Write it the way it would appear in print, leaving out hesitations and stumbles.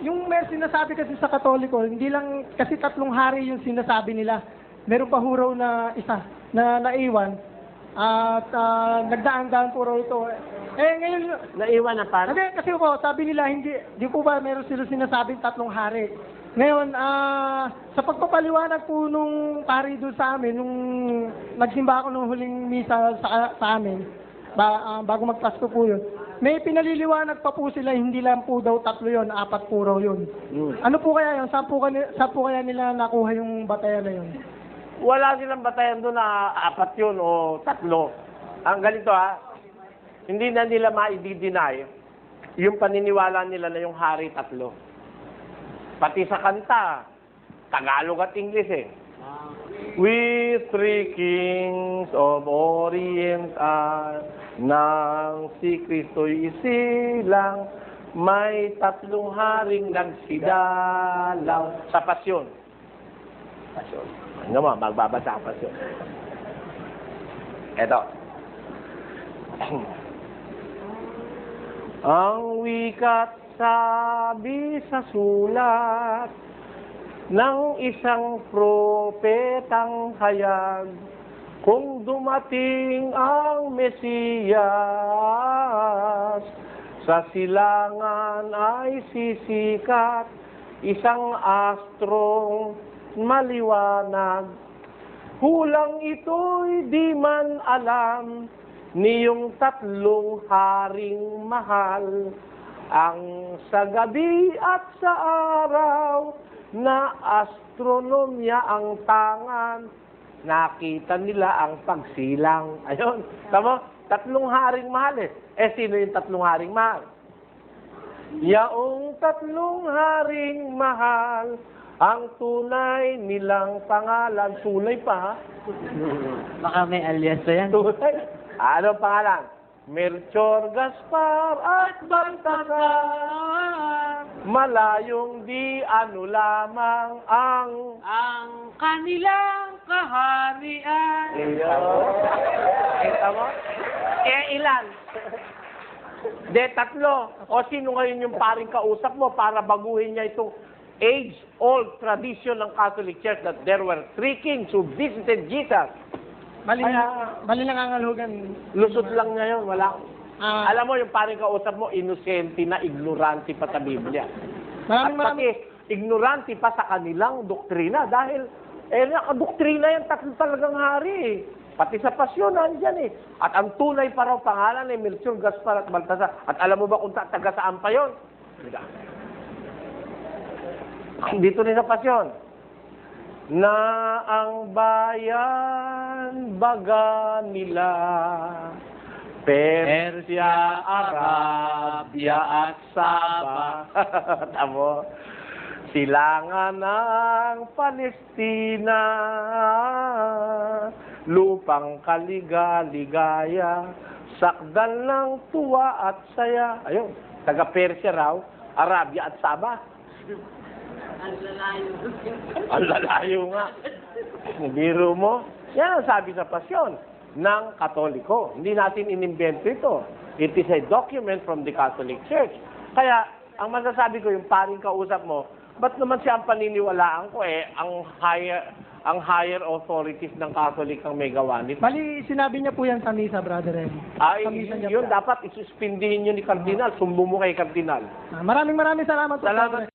yung may sinasabi kasi sa Katoliko, hindi lang kasi tatlong hari yung sinasabi nila. Meron pa huraw na isa na naiwan at nagdaan-daan po raw ito. Ngayon, Naiwan na para? hindi, kasi po, sabi nila, di po ba meron sila sinasabing tatlong hari. Ngayon, sa pagpapaliwanag po nung pari doon sa amin, nung nagsimba ako nung huling misa sa amin, bago magpasko po yun, may pinaliliwanag pa po sila, hindi lang po daw tatlo yun, 4 po raw yun. Ano po kaya yun? Saan po kaya nila nakuha yung batayan na yun? Wala silang batayan doon na 4 yun o 3. Ang ganito hindi na nila ma-i-deny yung paniniwala nila na yung hari 3. Pati sa kanta, Tagalog at English We three kings of Orient are, nang si Kristo'y isilang, may 3 haring nagsidalaw. Sa pasyon. Pasyon. Ano mo, magbabasa ang pasyon. Eto. Ang wikat sabi sa sulat ng isang propetang hayag, kung dumating ang Mesiyas, sa silangan ay sisikat isang astrong maliwanag. Hulang ito'y di man alam niyong 3 haring mahal, ang sa gabi at sa araw na astronomya ang tangan, nakita nila ang pagsilang. Ayun, tama? 3 haring mahal sino yung 3 haring mahal? Yaong 3 haring mahal, ang tunay nilang pangalan. Tunay pa, Baka may alias na yan. Tunay. Ano pangalan? Melchor, Gaspar at Baltasar. Malayong di ano lamang ang kanilang kaharian. Kita mo? Ilan? De, 3. O sino ngayon yung paring kausap mo para baguhin niya itong age-old tradition ng Catholic Church that there were 3 kings who visited Jesus? Mali nangangalhugan. Lusot lang niya yun, wala. Alam mo, yung paring kausap mo, inosente na, ignorante pa sa Biblia. At pati, ignorante pa sa kanilang doktrina dahil, nakadoktrina yan, 3 talagang hari Pati sa pasyon, nandyan At ang tunay pa raw pangalan ay Melchor, Gaspar at Baltasar. At alam mo ba kung taga saan pa yun? Dito rin sa pasyon. Na ang bayan baga nila, Persia, Arabia at Saba. Tamo. Silangan ng Palestina, lupang kaliga-ligaya, sakdal ng tuwa at saya. Ayun, taga Persia raw, Arabia at Saba. Ang lalayo nga. Biro mo. Yan ang sabi sa pasyon ng Katoliko. Hindi natin inimbento ito. It is a document from the Catholic Church. Kaya, ang masasabi ko, yung paring kausap mo, ba't naman siya ang paniniwalaan ko ang higher authorities ng Catholic ang may gawa nito? Mali, sinabi niya po yan sa misa, Brother Ed. Ay, yun dapat isuspindihin nyo ni Kardinal. Sumbong mo kay Kardinal. Maraming salamat po. Salamat.